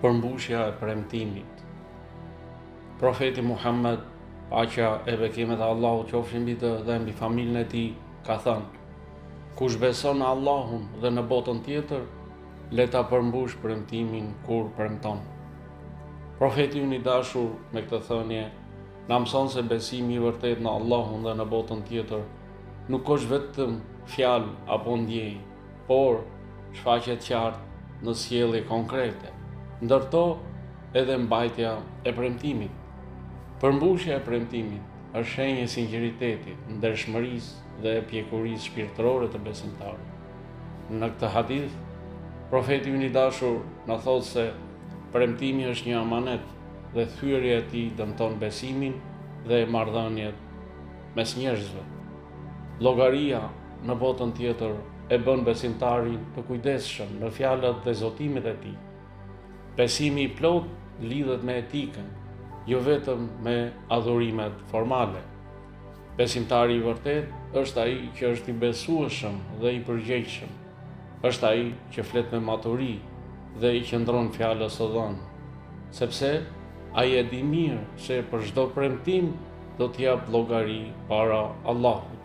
Përmbushja e premtimit. Profeti Muhammed, paqja e bekimet e Allahut qofshin mbi të dhe mbi familjen e tij, ka thënë: kush beson në Allahun dhe në botën tjetër, le ta përmbush premtimin kur premton. Profeti ynë i dashur me këtë thënie na mëson se besimi i vërtet në Allahun dhe në botën tjetër nuk është vetëm fjalë apo ndjenjë, por shfaqet qartë në sjellje konkrete, ndërto edhe mbajtja e premtimit. Përmbushja e premtimit është shenjë e sinqeritetit, ndershmërisë dhe pjekurisë shpirtërore të besimtarit. Në këtë hadith, profeti ynë i dashur na thotë se premtimi është një amanet dhe thyerja e tij dëmton besimin dhe marrëdhëniet mes njerëzve. Llogaria në botën tjetër e bën besimtarin të kujdesshëm në fjalët dhe zotimet e tij. Besimi i plot lidhet me etikën, jo vetëm me adhurimet formale. Besimtari i vërtet është ai që është i besueshëm dhe i përgjegjshëm. Është ai që flet me maturi dhe i qëndron fjalës së dhënë, sepse ai e di mirë se për çdo premtim do të jap llogari para Allahut.